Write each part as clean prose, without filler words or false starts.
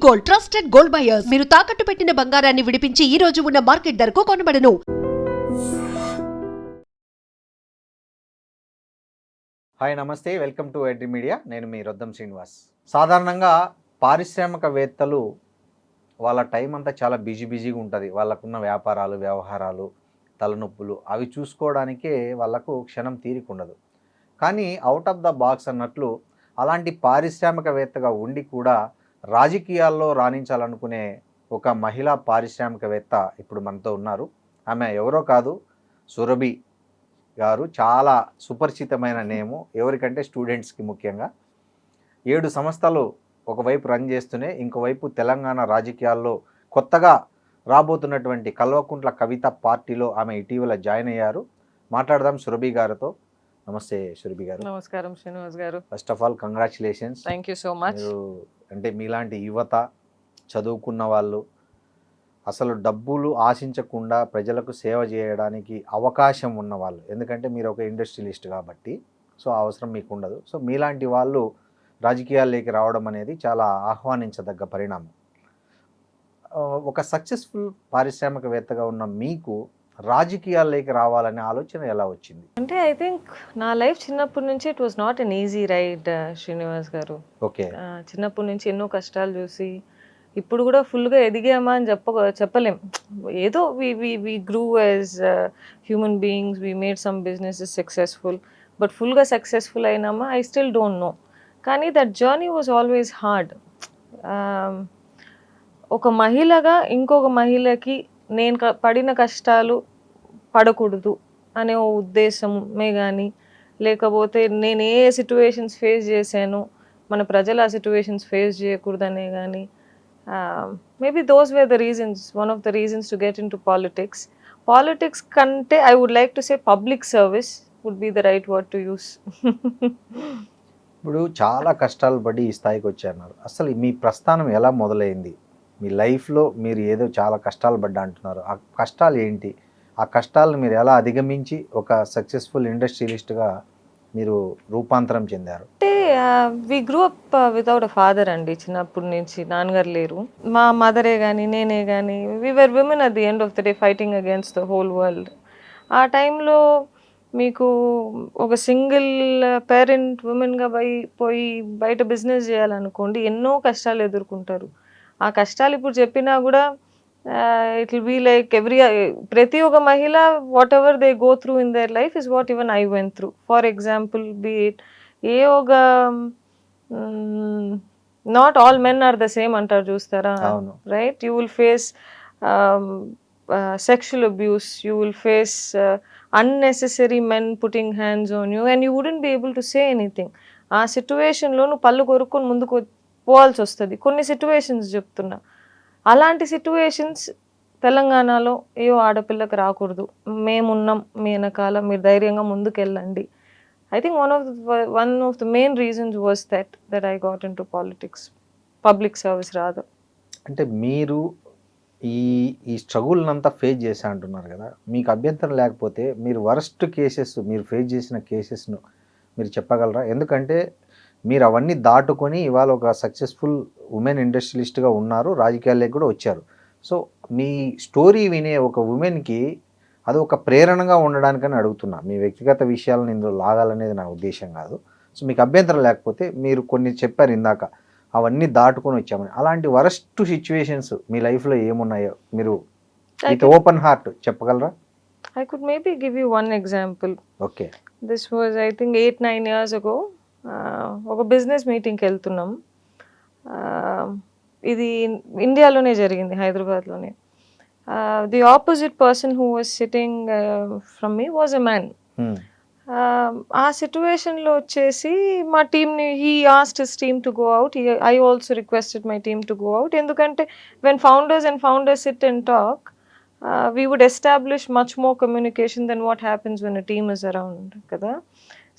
Gold, trusted gold buyers. మీరు తాకట్టు పెట్టిన బంగారాన్ని విడిపించి ఈ రోజు ఉన్న మార్కెట్ ధరకు కొనబడను. హాయ్ నమస్తే, వెల్కమ్ టు ఎడ్రి మీడియా. నేను మీ రొద్దం శ్రీనివాస్. సాధారణంగా పారిశ్రామికవేత్తలు వాళ్ళ టైం అంతా చాలా బిజీగా ఉంటుంది. వాళ్ళకున్న వ్యాపారాలు, వ్యవహారాలు, తలనొప్పులు అవి చూసుకోవడానికే వాళ్ళకు క్షణం తీరిక ఉండదు. కానీ అవుట్ ఆఫ్ ద బాక్స్ అన్నట్లు అలాంటి పారిశ్రామికవేత్తగా ఉండి కూడా రాజకీయాల్లో రాణించాలనుకునే ఒక మహిళా పారిశ్రామికవేత్త ఇప్పుడు మనతో ఉన్నారు. ఆమె ఎవరో కాదు, సురభి గారు. చాలా సుపరిచితమైన నేము ఎవరికంటే స్టూడెంట్స్కి ముఖ్యంగా. 7 సంస్థలు ఒకవైపు రన్ చేస్తూనే ఇంకోవైపు తెలంగాణ రాజకీయాల్లో కొత్తగా రాబోతున్నటువంటి కల్వకుంట్ల కవిత పార్టీలో ఆమె ఇటీవల జాయిన్ అయ్యారు. మాట్లాడదాం సురభి గారితో. నమస్తే సురభి గారు. నమస్కారం శ్రీనివాస్ గారు. First of all congratulations. Thank you so much. అంటే మీలాంటి యువత, చదువుకున్న వాళ్ళు, అసలు డబ్బులు ఆశించకుండా ప్రజలకు సేవ చేయడానికి అవకాశం ఉన్న వాళ్ళు, ఎందుకంటే మీరు ఒక ఇండస్ట్రియలిస్ట్ కాబట్టి సో అవసరం మీకు ఉండదు. సో మీలాంటి వాళ్ళు రాజకీయాల్లోకి రావడం అనేది చాలా ఆహ్వానించదగ్గ పరిణామం. ఒక సక్సెస్ఫుల్ పారిశ్రామికవేత్తగా ఉన్న మీకు రాజకీయాల్లోకి రావాలనే ఆలోచన ఎలా వచ్చింది? అంటే ఐ థింక్ నా లైఫ్ చిన్నప్పటి నుంచి it was not an easy ride Srinivas garu. Okay. చిన్నప్పటి నుంచి ఎన్నో కష్టాలు చూసి ఇప్పుడు కూడా ఫుల్గా ఎదిగామా అని చెప్పలేం. ఏదో we grew as human beings, we made some businesses successful, but ఫుల్గా సక్సెస్ఫుల్ అయినామా ఐ స్టిల్ డోంట్ నో. కానీ that journey was always hard. ఒక మహిళగా ఇంకొక మహిళకి నేను పడిన కష్టాలు పడకూడదు అనే ఉద్దేశమే కానీ, లేకపోతే నేను ఏ సిట్యువేషన్స్ ఫేస్ చేశాను మన ప్రజలు ఆ సిట్యువేషన్స్ ఫేస్ చేయకూడదనే కానీ, maybe those were the reasons, one of the reasons to get into politics. Politics కంటే I would like to say public service would be the right word to use. ఇప్పుడు చాలా కష్టాలు పడి ఈ స్థాయికి వచ్చారు. అసలు మీ ప్రస్థానం ఎలా మొదలైంది? మీ లైఫ్లో మీరు ఏదో చాలా కష్టాలు పడ్డా అంటున్నారు. ఆ కష్టాలు ఏంటి? ఆ కష్టాలను మీరు ఎలా అధిగమించి ఒక సక్సెస్ఫుల్ ఇండస్ట్రియలిస్ట్గా మీరు రూపాంతరం చెందారు? అంటే we grew up without a father అండి. చిన్నప్పటి నుంచి నాన్నగారు లేరు. మా మదరే కానీ నేనే కానీ we were women at the end of the day fighting against the whole world. ఆ టైంలో మీకు ఒక సింగిల్ పేరెంట్ ఉమెన్గా పోయి బయట బిజినెస్ చేయాలనుకోండి, ఎన్నో కష్టాలు ఎదుర్కొంటారు. ఆ కష్టాలు ఇప్పుడు చెప్పినా కూడా ఇట్ విల్ బీ లైక్ ప్రతి ఒక్క మహిళ whatever they go through in their life is what even I went through. For example be it a ఒక not all men are the same అంటారు చూస్తారా, right? You will face sexual abuse, you will face unnecessary men putting hands on you and you wouldn't be able to say anything. ఆ సిట్యువేషన్లో నువ్వు పళ్ళు కొరుక్కొని ముందుకు పోవాల్సి వస్తుంది. కొన్ని సిట్యువేషన్స్ చెప్తున్నా. అలాంటి సిట్యువేషన్స్ తెలంగాణలో ఏవో ఆడపిల్లకి రాకూడదు. మేమున్నాం మీ వెనకాల, మీరు ధైర్యంగా ముందుకెళ్ళండి. I think one of the main reasons was that I got into politics, public service రాదు. అంటే మీరు ఈ స్ట్రగుల్నంతా ఫేస్ చేసా అంటున్నారు కదా, మీకు అభ్యంతరం లేకపోతే మీరు వరస్ట్ కేసెస్, మీరు ఫేస్ చేసిన కేసెస్ను మీరు చెప్పగలరా? ఎందుకంటే మీరు అవన్నీ దాటుకొని ఇవాళ ఒక సక్సెస్ఫుల్ ఉమెన్ ఇండస్ట్రియలిస్ట్గా ఉన్నారు, రాజకీయాల్లోకి కూడా వచ్చారు. సో మీ స్టోరీ వినే ఒక ఉమెన్కి అది ఒక ప్రేరణగా ఉండడానికని అడుగుతున్నా. మీ వ్యక్తిగత విషయాలను ఇందులో లాగాలనేది నా ఉద్దేశం కాదు. సో మీకు అభ్యంతరం లేకపోతే మీరు కొన్ని చెప్పారు ఇందాక, అవన్నీ దాటుకొని వచ్చామని. అలాంటి వరస్ట్ సిచ్యువేషన్స్ మీ లైఫ్లో ఏమున్నాయో మీరు విత్ ఓపెన్ హార్ట్ చెప్పగలరా? I could maybe give you one example. Okay. This was I think 8-9 years ago. ఒక బిజినెస్ మీటింగ్కి వెళ్తున్నాం. ఇది ఇండియాలోనే జరిగింది, హైదరాబాద్లోనే. The opposite person who was sitting from me was a man. ఆ సిట్యువేషన్లో వచ్చేసి మా టీమ్ని he asked his team to go out. I also requested my team to go out. ఎందుకంటే when founders sit and talk, we would establish much more communication than what happens when a team is around, kada.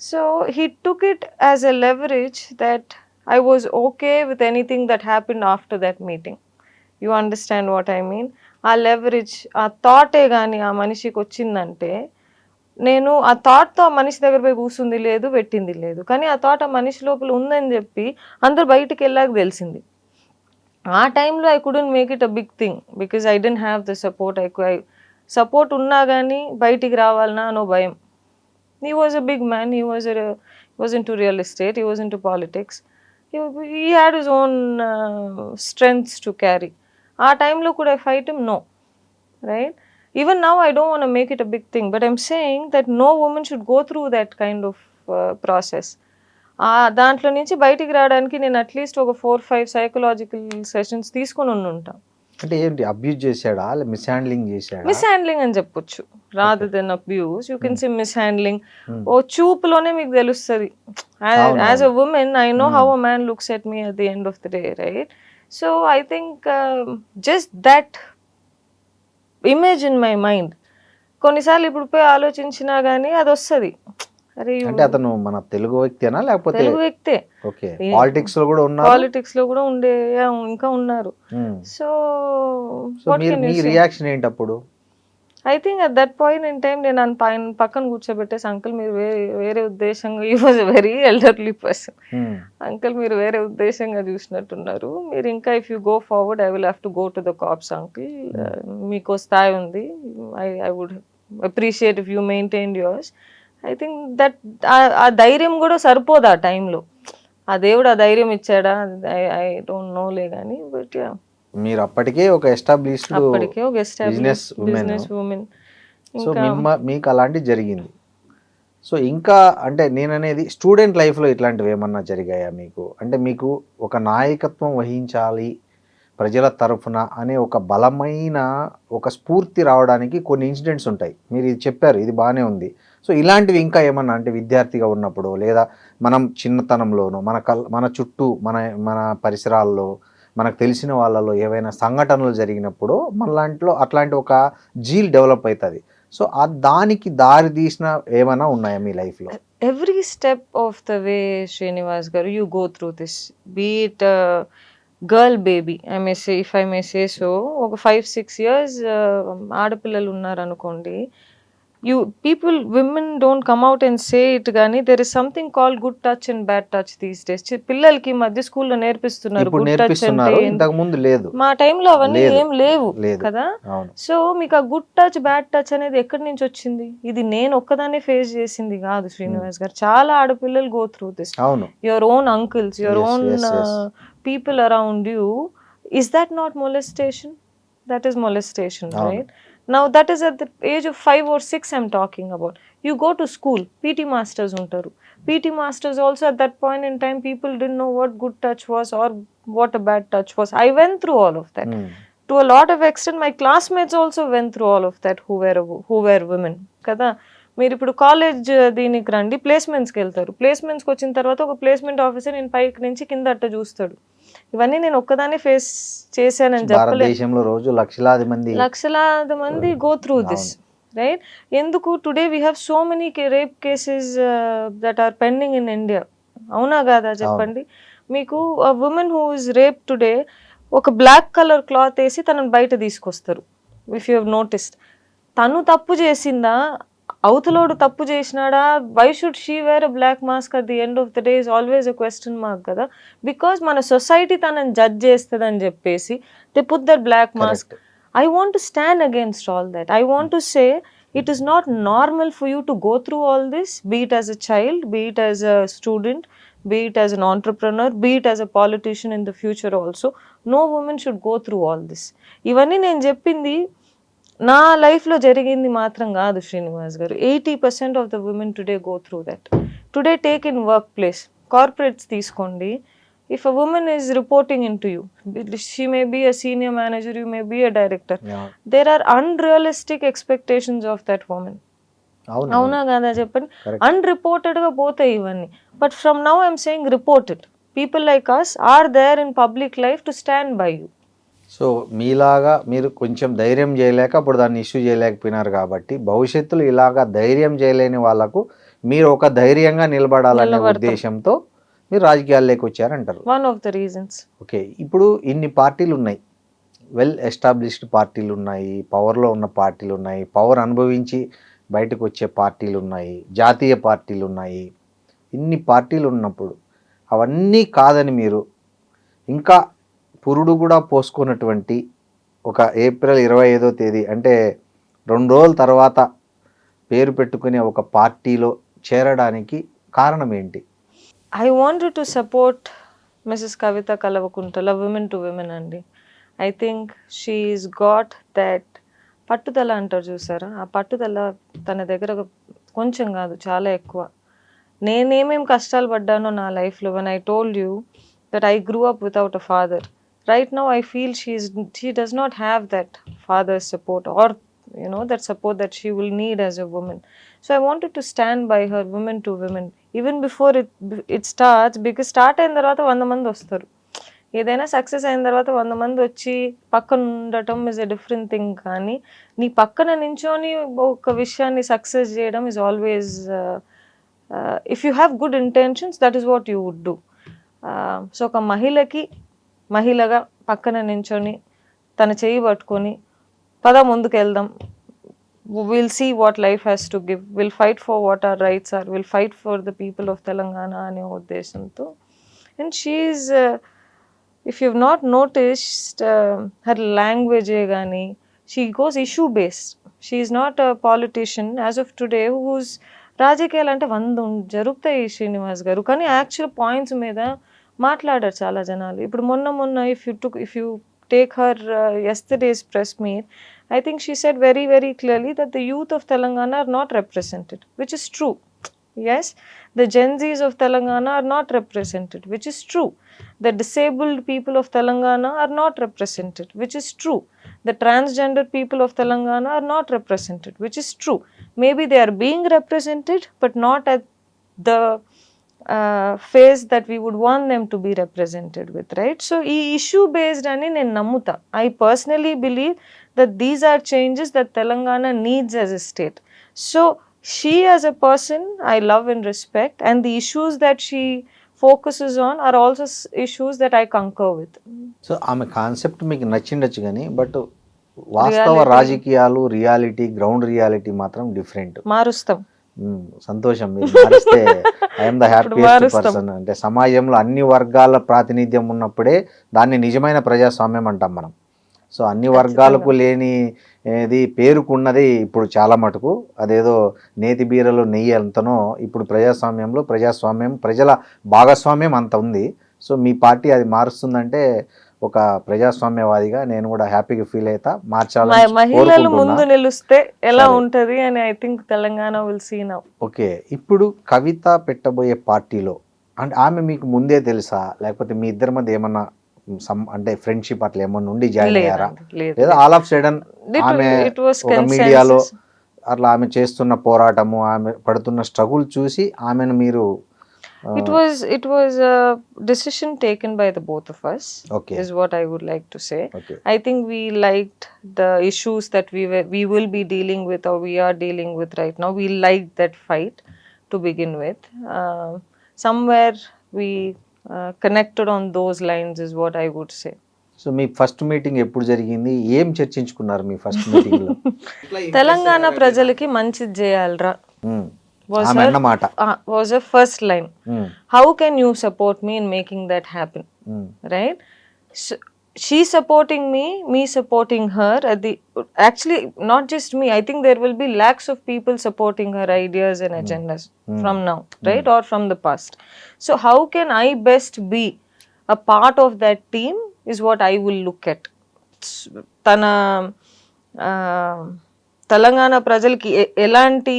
So he took it as a leverage that I was okay with anything that happened after that meeting. You understand what I mean? ఆ leverage, ఆ థాటే కానీ ఆ మనిషికి వచ్చిందంటే, నేను ఆ థాట్తో ఆ మనిషి దగ్గర పోయి కూర్చుంది లేదు, పెట్టింది లేదు, కానీ ఆ థాట్ ఆ మనిషి లోపల ఉందని చెప్పి అందరు బయటికి వెళ్ళాక తెలిసింది. ఆ టైంలో I couldn't make it a big thing because I didn't have the support. Support ఉన్నా కానీ బయటికి రావాలన్నా అనో భయం. He was a big man. He was into real estate. He was into politics. He had his own strengths to carry. ఆ టైంలో could I fight him? No. Right? Even now I don't want to make it a big thing, but I'm saying that no woman should go through that kind of process. దాంట్లో నుంచి బయటికి రావడానికి నేను at least ఒక 4-5 psychological sessions తీసుకొని ఉంటా. అంటే ఏంటి, అబ్యూజ్ చేశాడా, మిస్ హ్యాండ్లింగ్ చేశాడా? మిస్ హ్యాండ్లింగ్ అని చెప్పొచ్చు, rather than abuse. You can say mishandling. ఓ చూపులోనే మీకు తెలుస్తుంది. As a woman I know how a man looks at me at the end of the day, right? So I think just that image in my mind కొన్నిసార్లు ఇప్పుడు పోయి ఆలోచించినా కానీ అది వస్తుంది. అరే అంటే అతను మన తెలుగు వ్యక్తేనా లేకపోతే? తెలుగు వ్యక్తే. ఓకే. పాలిటిక్స్ లో కూడా ఉన్నారు. పాలిటిక్స్ లో కూడా ఇంకా ఉన్నారు. సో మీ రియాక్షన్ ఏంటి అప్పుడు? I think at that point in time నేను పక్కన కూర్చోబెట్టేసి, అంకుల్ మీరు వేరే ఉద్దేశంగా, he was a very elderly person, uncle మీరు వేరే ఉద్దేశంగా చూసినట్టున్నారు, మీరు ఇంకా if you go forward I will have to go to the cops uncle, మీకు స్థాయి ఉంది, I would appreciate if you maintain yours. I think that ఆ ధైర్యం కూడా సరిపోదు ఆ టైంలో. ఆ దేవుడు ఆ ధైర్యం ఇచ్చాడా ఐ డోంట్ నోలే కానీ, బట్ యా మీరు అప్పటికే ఒక ఎస్టాబ్లిష్డ్ బిజినెస్ ఉమెన్. సో మీకు అలాంటివి జరిగింది. సో ఇంకా అంటే నేననేది స్టూడెంట్ లైఫ్లో ఇట్లాంటివి ఏమన్నా జరిగాయా మీకు? అంటే మీకు ఒక నాయకత్వం వహించాలి ప్రజల తరఫున అనే ఒక బలమైన ఒక స్ఫూర్తి రావడానికి కొన్ని ఇన్సిడెంట్స్ ఉంటాయి. మీరు ఇది చెప్పారు, ఇది బాగానే ఉంది. సో ఇలాంటివి ఇంకా ఏమన్నా, అంటే విద్యార్థిగా ఉన్నప్పుడు లేదా మనం చిన్నతనంలోనో మన చుట్టూ మన పరిసరాల్లో మనకు తెలిసిన వాళ్ళలో ఏవైనా సంఘటనలు జరిగినప్పుడు మనలాంటిలో అట్లాంటి ఒక జీల్ డెవలప్ అవుతుంది. సో దానికి దారి తీసిన ఏమైనా ఉన్నాయా మీ లైఫ్లో? Every step of the way Srinivas garu, you go through this, be it girl baby if I may say so. ఒక 5-6 years ఆడపిల్లలు ఉన్నారనుకోండి, women don't come out and say it, కానీ there is something called good touch and bad touch these days. పిల్లలకి మధ్య స్కూల్లో నేర్పిస్తున్నారు good touch అంటే. ఇంతకు ముందు లేదు, మా టైంలో అవన్నీ ఏం లేవు కదా. సో మీకు ఆ గుడ్ టచ్ బ్యాడ్ టచ్ అనేది ఎక్కడి నుంచి వచ్చింది? ఇది నేను ఒక్కదాన్ని ఫేస్ చేసింది కాదు శ్రీనివాస్ గారు, చాలా ఆడపిల్లలు go through this. Your own uncles, your own people around you. Is that not molestation? That is molestation, right? Now that is at the age of 5 or 6 I'm talking about. You go to school, PT masters untaru. PT masters also at that point in time people didn't know what good touch was or what a bad touch was. I went through all of that. To a lot of extent my classmates also went through all of that who were women kada. మీరు ఇప్పుడు college దీనికి రండి, ప్లేస్మెంట్స్కి వెళ్తారు. ప్లేస్మెంట్స్కి వచ్చిన తర్వాత ఒక placement officer నేను పైకి నుంచి కింద అట్ట చూస్తాడు. ఇవన్నీ నేను ఒక్కదాన్ని ఫేస్ చేశానని చెప్పలేదు. రోజు లక్షలాది మంది గో త్రూ దిస్, రైట్? ఎందుకు today we have so many rape cases that are pending in India, అవునా కాదా చెప్పండి? మీకు women who is rape today ఒక బ్లాక్ కలర్ క్లాత్ వేసి తనను బయట తీసుకొస్తారు. ఇఫ్ యూ హెవ్ నోటిస్డ్, తను తప్పు చేసిందా అవతలోడు తప్పు చేసినాడా? Why should she wear a black mask at the end of the day is always a question mark కదా. బికాస్ మన సొసైటీ తనని జడ్జ్ చేస్తుంది అని చెప్పేసి they put that black mask. I want to stand against all that. I want to say it is not normal for you to go through all this, be it as a child, be it as a student, be it as an entrepreneur, be it as a politician in the future also. No woman should go through all this. ఇవన్నీ నేను చెప్పింది నా లైఫ్లో జరిగింది మాత్రం కాదు శ్రీనివాస్ గారు. 80% of the women today go through that. Today take in work place, corporates తీసుకోండి. If a woman is reporting into you, she may be a senior manager, you may be a director. There are unrealistic expectations of that woman. అవునా కదా చెప్పండి? అన్రిపోర్టెడ్గా పోతాయి ఇవన్నీ. But from now I'm saying report it. People like us are there in public life to stand by you. So మీలాగా మీరు కొంచెం ధైర్యం చేయలేక అప్పుడు దాన్ని ఇష్యూ చేయలేకపోయినారు కాబట్టి భవిష్యత్తులో ఇలాగా ధైర్యం చేయలేని వాళ్ళకు మీరు ఒక ధైర్యంగా నిలబడాలనే ఉద్దేశంతో మీరు రాజకీయాల్లోకి వచ్చారంటారు. One of the reasons. Okay, ఇప్పుడు ఇన్ని పార్టీలు ఉన్నాయి, వెల్ ఎస్టాబ్లిష్డ్ పార్టీలు ఉన్నాయి, పవర్లో ఉన్న పార్టీలు ఉన్నాయి, పవర్ అనుభవించి బయటకు వచ్చే పార్టీలు ఉన్నాయి, జాతీయ పార్టీలు ఉన్నాయి. ఇన్ని పార్టీలు ఉన్నప్పుడు అవన్నీ కాదని మీరు ఇంకా పురుడు కూడా పోసుకున్నటువంటి ఒక ఏప్రిల్ 25వ తేదీ అంటే 2 రోజుల తర్వాత పేరు పెట్టుకునే ఒక పార్టీలో చేరడానికి కారణం ఏంటి? I wanted to support Mrs. Kavita Kalavakuntala, women to women అండి. I think she's got that పట్టుదల అంటారు చూసారా, ఆ పట్టుదల తన దగ్గర కొంచెం కాదు చాలా ఎక్కువ. నేనేమేం కష్టాలు పడ్డానో నా లైఫ్లో, when I told you that I grew up without a father, right now I feel she does not have that father's support or that support that she will need as a woman. So I wanted to stand by her, women to women, even before it starts, because start అయిన తర్వాత 100 మంది వస్తారు. ఏదైనా success అయిన తర్వాత 100 మంది వచ్చి పక్కన ఉండటం ఇస్ ఎ డిఫరెంట్ థింగ్, కానీ నీ పక్కన నించొని ఒక విషయాన్ని సక్సెస్ చేయడం is always, if you have good intentions that is what you would do. So ఒక మహిళగా పక్కన నించొని తన చేయి పట్టుకొని పద ముందుకు వెళ్దాం, will see what life has to give, will fight for what are rights are, will fight for the people of Telangana అనే ఉద్దేశంతో. And she's, if you've not noticed, her language gaani, she goes issue based. She is not a politician as of today who's రాజకీయాలు అంటే 100 జరుగుతాయి శ్రీనివాస్ గారు, కానీ actual points మీద మాట్లాడారు చాలా జనాలు. ఇప్పుడు మొన్న if you take her yesterday's press meet, I think she said very very clearly that the youth of Telangana are not represented, which is true. Yes, the Gen Zs of Telangana are not represented, which is true. The disabled people of Telangana are not represented, which is true. The transgender people of Telangana are not represented, which is true. Maybe they are being represented, but not at the phase that we would want them to be represented with, right? So, issue based ani nen namuta. I personally believe that these are changes that Telangana needs as a state. So, she as a person I love and respect, and the issues that she focuses on are also issues that I concur with. So ఆమె concept మీకు నచ్చిండొచ్చు కానీ but వాస్తవ రాజకీయాలు, reality, ground reality మాత్రం different. మారుస్తాం. సంతోషం, మీరు మారిస్తే I'm the happiest person. అంటే సమాజంలో అన్ని వర్గాల ప్రాతినిధ్యం ఉన్నప్పుడే దాన్ని నిజమైన ప్రజాస్వామ్యం అంటాం మనం. సో అన్ని వర్గాలకు లేని ఏది పేరుకున్నది ఇప్పుడు చాలా మటుకు అదేదో నేతి బీరలో నెయ్యి అంతనో ఇప్పుడు ప్రజాస్వామ్యం ప్రజల భాగస్వామ్యం అంత ఉంది. సో మీ పార్టీ అది మారుస్తుందంటే ఒక ప్రజాస్వామ్యవాదిగా నేను కూడా హ్యాపీగా ఫీల్ అవుతా. మార్చాలని మహిళలు ముందు నిలుస్తే ఎలా ఉంటది అని I think Telangana will see now. Okay, ఇప్పుడు కవిత పెట్టబోయే పార్టీలో అంటే ఆమె మీకు ముందే తెలుసా, లేకపోతే మీ ఇద్దరి మధ్య ఏమన్నా అంటే ఫ్రెండ్షిప్ అట్లా ఏమన్నా ఉండి జాయిన్ అయ్యారా, లేదా ఆల్ ఆఫ్ సడన్ ఆమె ఒక మీడియాలో అట్లా ఆమె చేస్తున్న పోరాటము, ఆమె పడుతున్న స్ట్రగుల్ చూసి ఆమెను మీరు? It was a decision taken by the both of us. Okay. Is what I would like to say. Okay. I think we liked the issues that we will be dealing with or we are dealing with right now. We liked that fight to begin with. Somewhere we connected on those lines is what I would say. So me first meeting ఎప్పుడు జరిగింది, ఏం చర్చించుకున్నారు మీ first meeting లో? తెలంగాణ ప్రజలకి మంచిది చేయాలరా was her first line. How can you support me in making that happen? Right? So, she supporting me supporting her. Actually not just me, I think there will be lakhs of people supporting her ideas and agendas from now, right? Or from the past. So how can I best be a part of that team is what I will look at. Tana Telangana ప్రజలకి ఎలాంటి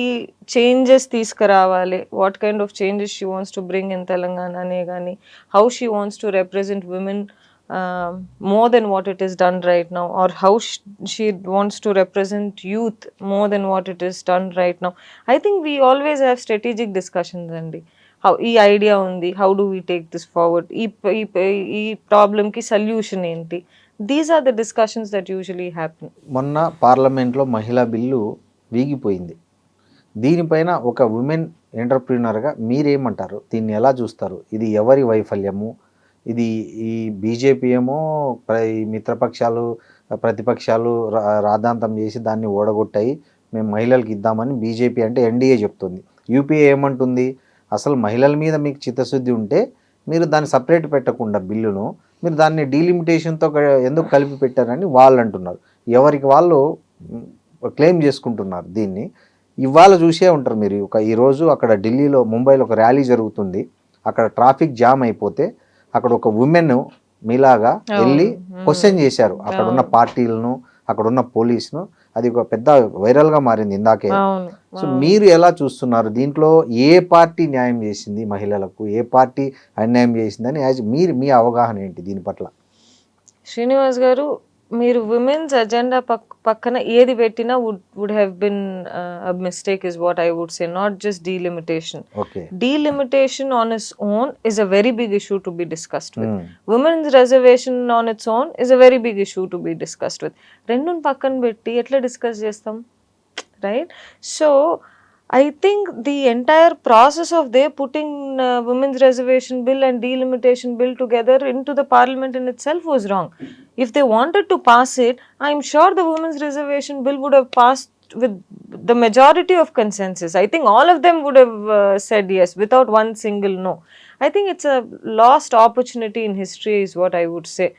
changes తీసుకురావాలి, what kind of changes she wants to bring in Telangana అనే కానీ, how she wants to represent women more than what it is done right now, or how she wants to represent youth more than what it is done right now. I think we always have strategic discussions and how ee idea undi, how do we take this forward, ee problem ki solution enti. These are the discussions that usually happen. మొన్న పార్లమెంట్లో మహిళా bill వీగిపోయింది. దీనిపైన ఒక women ఎంటర్ప్రీనర్గా మీరేమంటారు, దీన్ని ఎలా చూస్తారు? ఇది ఎవరి వైఫల్యము? ఇది ఈ బీజేపీ ఏమో మిత్రపక్షాలు ప్రతిపక్షాలు రాద్ధాంతం చేసి దాన్ని ఓడగొట్టాయి, మేము మహిళలకు ఇద్దామని బీజేపీ అంటే ఎన్డీఏ చెప్తుంది. యూపీఏ ఏమంటుంది, అసలు మహిళల మీద మీకు చిత్తశుద్ధి ఉంటే మీరు దాన్ని సపరేట్ పెట్టకుండా బిల్లును మీరు దాన్ని డీలిమిటేషన్తో ఎందుకు కలిపి పెట్టారని వాళ్ళు అంటున్నారు. ఎవరికి వాళ్ళు క్లెయిమ్ చేసుకుంటున్నారు దీన్ని. ఇవాళ చూసే ఉంటారు మీరు, ఈరోజు అక్కడ ఢిల్లీలో, ముంబైలో ఒక ర్యాలీ జరుగుతుంది. అక్కడ ట్రాఫిక్ జామ్ అయిపోతే అక్కడ ఒక ఉమెన్ మీలాగా వెళ్ళి క్వశ్చన్ చేశారు అక్కడ ఉన్న పార్టీలను, అక్కడ ఉన్న పోలీసును. అది ఒక పెద్ద వైరల్గా మారింది ఇందాకే. సో మీరు ఎలా చూస్తున్నారు దీంట్లో? ఏ పార్టీ న్యాయం చేసింది మహిళలకు, ఏ పార్టీ అన్యాయం చేసిందని మీరు మీ అవగాహన ఏంటి దీని పట్ల? శ్రీనివాస్ గారు, మీరు విమెన్స్ అజెండా పక్కన ఏది పెట్టినా would have been mistake is what I would say, not just delimitation. Delimitation on its own is a very big issue to be discussed with. Women's reservation on its own is a very big issue to be discussed with. రెండుని పక్కన పెట్టి ఎట్లా discuss చేస్తాం, right? So I think the entire process of they putting women's reservation bill and delimitation bill together into the parliament in itself was wrong. If they wanted to pass it, I'm sure the women's reservation bill would have passed with the majority of consensus. I think all of them would have said yes without one single no. I think it's a lost opportunity in history is what I would say.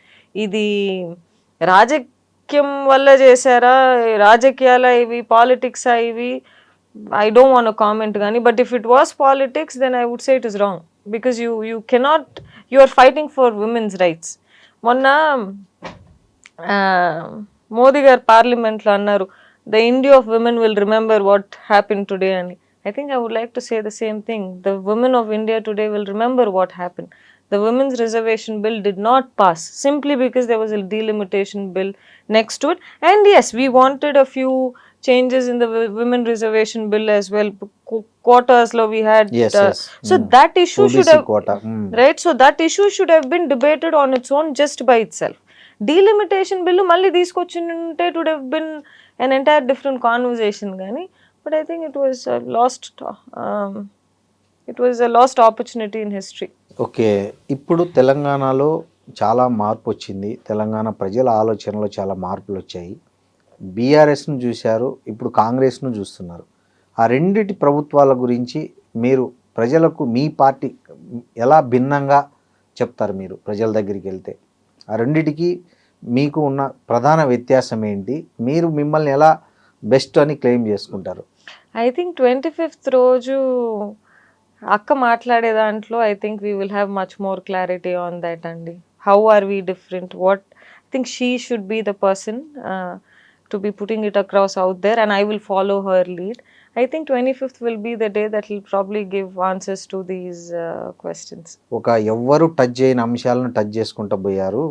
Idi రాజకీయం వల్ల చేశారా, రాజకీయాల ఇవి, politics ఇవి, I don't want to comment gani, but if it was politics then I would say it is wrong, because you cannot, you are fighting for women's rights. Monna Modi gar parliament lo annaru, the India of women will remember what happened today ani. I think I would like to say the same thing. The women of India today will remember what happened. The women's reservation bill did not pass simply because there was a delimitation bill next to it. And yes, we wanted a few changes in the women reservation bill as well. Quotas lo we had. So that issue should have, right? So that issue should have been debated on its own just by itself. Delimitation bill malli తీసుకొచ్చింటే it would have been an entire different conversation gani. But I think it was a lost opportunity in history. Okay, ఇప్పుడు తెలంగాణలో చాలా మార్పు వచ్చింది. తెలంగాణ ప్రజల ఆలోచనలో చాలా మార్పులు వచ్చాయి. బీఆర్ఎస్ను చూశారు, ఇప్పుడు కాంగ్రెస్ను చూస్తున్నారు. ఆ రెండిటి ప్రభుత్వాల గురించి మీరు ప్రజలకు మీ పార్టీ ఎలా భిన్నంగా చెప్తారు? మీరు ప్రజల దగ్గరికి వెళ్తే ఆ రెండిటికి మీకు ఉన్న ప్రధాన వ్యత్యాసం ఏంటి? మీరు మిమ్మల్ని ఎలా బెస్ట్ అని క్లెయిమ్ చేసుకుంటారు? ఐ థింక్ 25th రోజు అక్క మాట్లాడే దాంట్లో I think we will have much more clarity on that అండి. How are we different, what I think she should be the person to be putting it across out there, and I will follow her lead. I think 25th will be the day that will probably give answers to these questions. ఒక ఎవ్వరు touch చేయని అంశాలను touch చేసుకుంటూ పోయారు.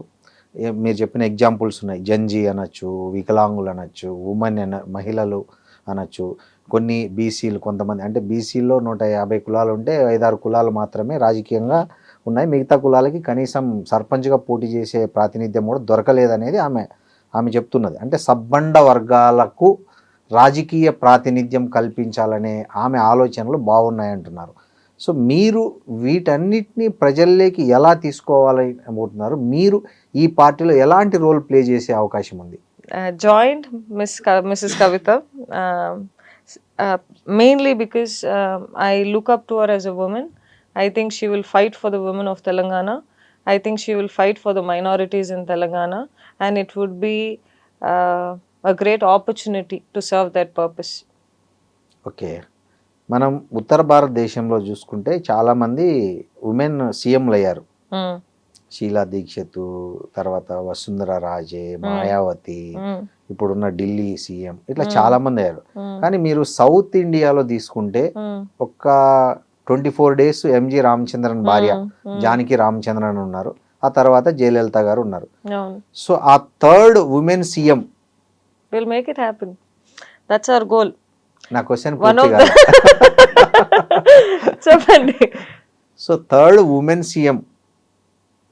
మీరు చెప్పిన examples ఉన్నాయి. జంజీ అనొచ్చు, వికలాంగులు అనొచ్చు, ఉమెన్ మహిళలు అనొచ్చు, కొన్ని బీసీలు, కొంతమంది అంటే బీసీలో 150 కులాలు ఉంటే 5-6 కులాలు మాత్రమే రాజకీయంగా ఉన్నాయి. మిగతా కులాలకి కనీసం సర్పంచ్గా పోటీ చేసే ప్రాతినిధ్యం కూడా దొరకలేదనేది ఆమె చెప్తున్నది. అంటే సబ్బండ వర్గాలకు రాజకీయ ప్రాతినిధ్యం కల్పించాలనే ఆమె ఆలోచనలు బాగున్నాయంటున్నారు. సో మీరు వీటన్నిటిని ప్రజల్లోకి ఎలా తీసుకోవాలి అనుకుంటున్నారు? మీరు ఈ పార్టీలో ఎలాంటి రోల్ ప్లే చేసే అవకాశం ఉంది? Joined Mrs. Kavita mainly because I look up to her as a woman. I think she will fight for the women of Telangana. I think she will fight for the minorities in Telangana, and it would be a great opportunity to serve that purpose. Okay, మనం ఉత్తర భారతదేశంలో చూసుకుంటే చాలామంది women సీఎంలు అయ్యారు. షీలా దీక్షిత్, తర్వాత వసుంధర రాజే, మాయావతి, ఇప్పుడున్న Delhi CM, ఇట్లా చాలా మంది అయ్యారు. కానీ మీరు సౌత్ ఇండియాలో తీసుకుంటే ఒక 24 days ఎంజి రామచంద్రన్ భార్య జానకి రామచంద్రన్ ఉన్నారు, ఆ తర్వాత జయలలిత గారు ఉన్నారు. సో ఆ third women CM will make it happen. That's our goal. నా క్వశ్చన్ చెప్పండి. సో థర్డ్ ఉమెన్ సీఎం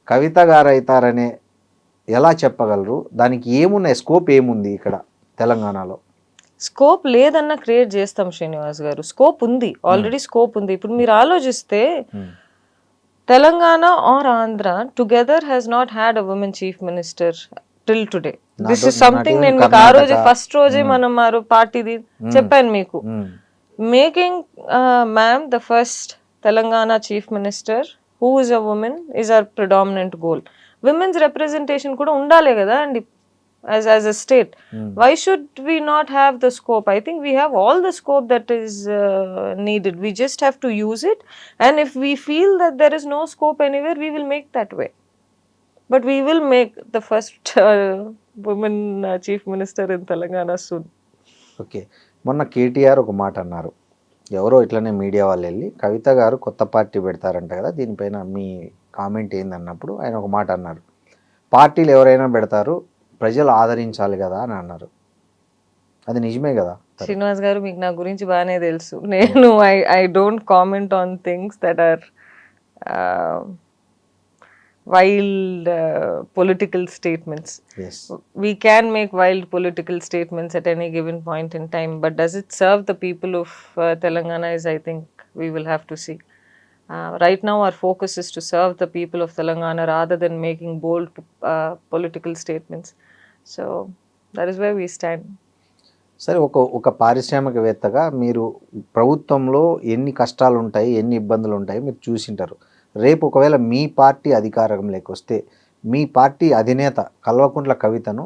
కవిత గారు అవుతారనే ఎలా చెప్పగలరు? దానికి ఏమున్నాయి, స్కోప్ ఏముంది ఇక్కడ తెలంగాణలో? స్కోప్ లేదన్నా క్రియేట్ చేస్తాం శ్రీనివాస్ గారు. స్కోప్ ఉంది, ఆల్రెడీ స్కోప్ ఉంది. ఇప్పుడు మీరు ఆలోచిస్తే Telangana or Andhra together has not had a women chief minister till today. This is something నేను మీకు ఆ రోజు ఫస్ట్ రోజే మనం పార్టీది చెప్పాను మీకు. Making ma'am the first Telangana chief minister who is a woman is our predominant goal. Women's representation కూడా ఉండాలి కదా అండి as a state. Why should we not have the scope? I think we have all the scope that is needed. We just have to use it, and if we feel that there is no scope anywhere, we will make that way. But we will make the first woman chief minister in Telangana soon. Okay, మొన్న కేటీఆర్ ఒక మాట అన్నారు, ఎవరో ఇట్లనే media వాళ్ళు వెళ్ళి కవిత గారు కొత్త పార్టీ పెడతారంట కదా, దీనిపైన మీ కామెంట్ ఏందన్నప్పుడు ఆయన ఒక మాట అన్నారు, పార్టీలు ఎవరైనా పెడతారు, ప్రజలు ఆదరించాలి కదా అని అన్నారు. అది నిజమే కదా? శ్రీనివాస్ గారు, మీకు నా గురించి బాగానే తెలుసు. నేను I don't comment on things that are wild political statements. Yes. We can make wild political statements at any given point in time, but does it serve the people of Telangana is, I think, we will have to see. Right now our focus is to serve the people of Telangana rather than making bold political statements. So that is where we stand. సరే, ఒక పారిశ్రామికవేత్తగా మీరు ప్రభుత్వంలో ఎన్ని కష్టాలు ఉంటాయి, ఎన్ని ఇబ్బందులు ఉంటాయి మీరు చూసింటారు. రేపు ఒకవేళ మీ పార్టీ అధికారంలోకి వస్తే మీ పార్టీ అధినేత కల్వకుంట్ల కవితను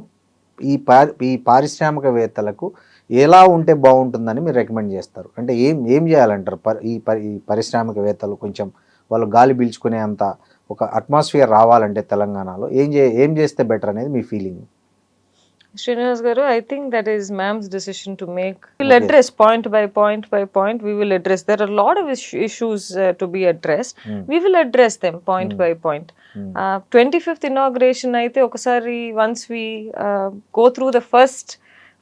ఈ పారిశ్రామికవేత్తలకు ఎలా ఉంటే బాగుంటుందని మీరు రికమెండ్ చేస్తారు? అంటే ఏం చేయాలంటారు? ఈ పారిశ్రామికవేత్తలు కొంచెం వాళ్ళు గాలి పీల్చుకునే అంత ఒక అట్మాస్ఫియర్ రావాలంటే తెలంగాణలో ఏం చేస్తే బెటర్ అనేది మీ feeling? Srinivas Garu, I think that is ma'am's decision to make. We will address point by point by point. We will address. There are a lot of issues to be addressed. We will address them point by point. 25th inauguration అయితే ఒకసారి once we go through the first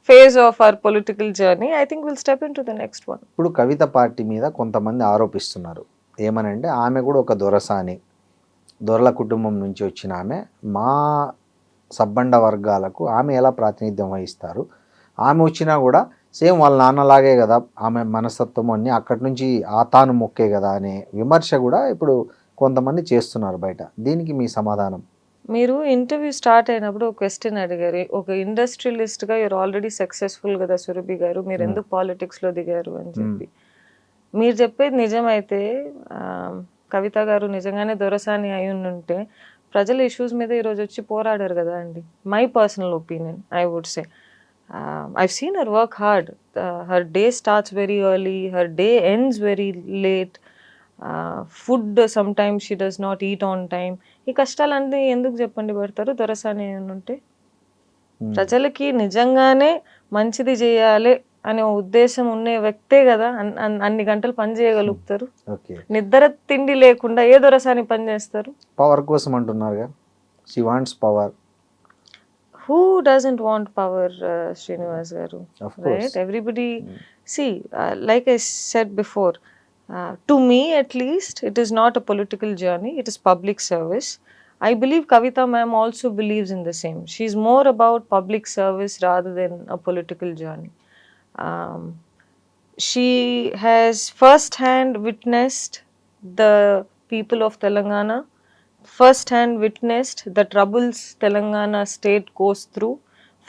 phase of our political journey, I think we'll step into the next one. ఇప్పుడు కవిత party మీద కొంతమంది ఆరోపిస్తున్నారు, ఏమనంటే ఆమె కూడా ఒక దొరసాని, దొరల కుటుంబం నుంచి వచ్చిన ఆమె, మా సబ్బండ వర్గాలకు ఆమె ఎలా ప్రాతినిధ్యం వహిస్తారు, ఆమె వచ్చినా కూడా సేమ్ వాళ్ళ నాన్నలాగే కదా ఆమె మనస్తత్వం అన్నీ అక్కడి నుంచి తాను మొక్కే కదా అనే విమర్శ కూడా ఇప్పుడు కొంతమంది చేస్తున్నారు బయట. దీనికి మీ సమాధానం? మీరు ఇంటర్వ్యూ స్టార్ట్ అయినప్పుడు ఒక క్వశ్చన్ అడిగారు, ఒక ఇండస్ట్రియలిస్ట్గా యూర్ ఆల్రెడీ సక్సెస్ఫుల్ కదా సురభి గారు, మీరు ఎందుకు పాలిటిక్స్లో దిగారు అని చెప్పి. మీరు చెప్పేది నిజమైతే కవిత గారు నిజంగానే దొరసాని అయి ఉంటే ప్రజల ఇష్యూస్ మీద ఈరోజు వచ్చి పోరాడారు కదా అండి. My personal opinion, I would say I've seen her work hard. Her day starts very early, her day ends very late. Food sometimes she does not eat on time. ఈ కష్టాలన్నీ ఎందుకు చెప్పండి పడతారు దొరసాని ఉంటే? ప్రజలకి నిజంగానే మంచిది చేయాలి అనే ఉద్దేశం ఉండే వ్యక్తే కదా అన్ని గంటలు పని చేయగలుగుతారు. నిద్ర తిండి లేకుండా ఏ దొరసాని పని చేస్తారు? పవర్ కోసం అంటున్నారు. she wants power. Who doesn't want power, Srinivas Garu? Of course. Right? Everybody, see, like I said before, to me at least, it is not a political journey, it is public service. I believe Kavita ma'am also believes in the same. She's more about public service rather than a political journey. She has first-hand witnessed the people of Telangana, first-hand witnessed the troubles Telangana state goes through,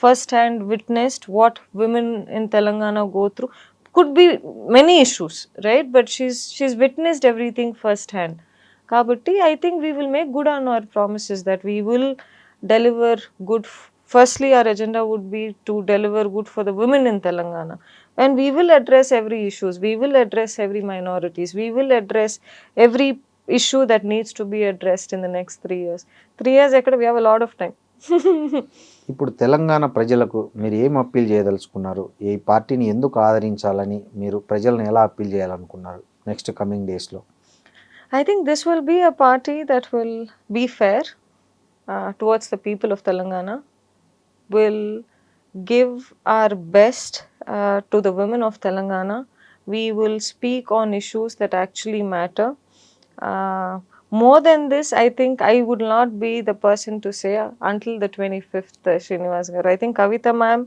first-hand witnessed what women in Telangana go through. Could be many issues, right? But she's witnessed everything first-hand. Kabatti, I think we will make good on our promises that we will deliver good. Firstly, our agenda would be to deliver good for the women in Telangana. And we will address every issues. We will address every minorities. We will address every issue that needs to be addressed in the next 3 years. 3 years, we have a lot of time. ఇప్పుడు తెలంగాణ ప్రజలకు మీరు ఏం appeal చేయదలుచుకున్నారు? ఈ పార్టీని ఎందుకు ఆదరించాలని మీరు ప్రజలను ఎలా అప్పీల్ చేయాలనుకున్నారు నెక్స్ట్ కమింగ్ డేస్లో? I think this will be a party that will be fair towards the people of Telangana, will give our best to the women of Telangana. We will speak on issues that actually matter. More than this, I think I would not be the person to say until the 25th, Srinivas Garu. I think Kavita ma'am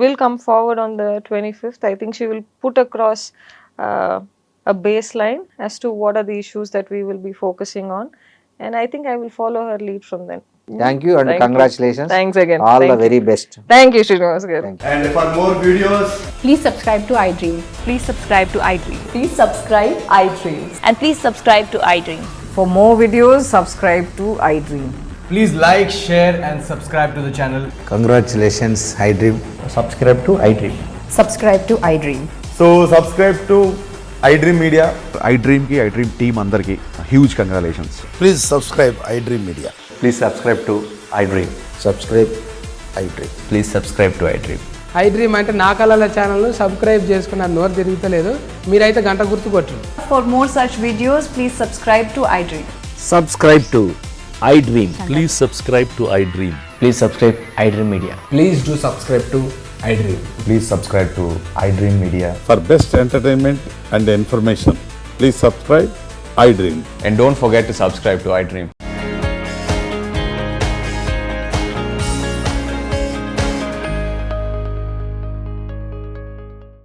will come forward on the 25th. I think she will put across a baseline as to what are the issues that we will be focusing on. And I think I will follow her lead from then. Thank you and congratulations. Thanks again. All Thank the very best. Thank you, Srinivas Garu. And for more videos, Please subscribe to iDream. Please subscribe to iDream. Please subscribe iDream. And please subscribe to iDream. For more videos, subscribe to iDream. Please like, share, and subscribe to the channel. Congratulations iDream. subscribe to iDream. Subscribe to iDream. So subscribe to iDream Media. iDream ki iDream team andarki huge congratulations. Please subscribe iDream Media. Please subscribe to iDream. Subscribe iDream. Please subscribe to iDream. I dream అంటే నా కళల ఛానల్ను subscribe చేసుకున్న నోరు తిరుగుతలేదు, మీరైతే గంట గుర్తు కొట్టండి. For more such videos, please subscribe to iDream. Subscribe to iDream. Please subscribe to iDream. Please subscribe iDream Media. Please do subscribe to iDream. Please subscribe to iDream Media. For best entertainment and information, please subscribe iDream. And don't forget to subscribe to iDream.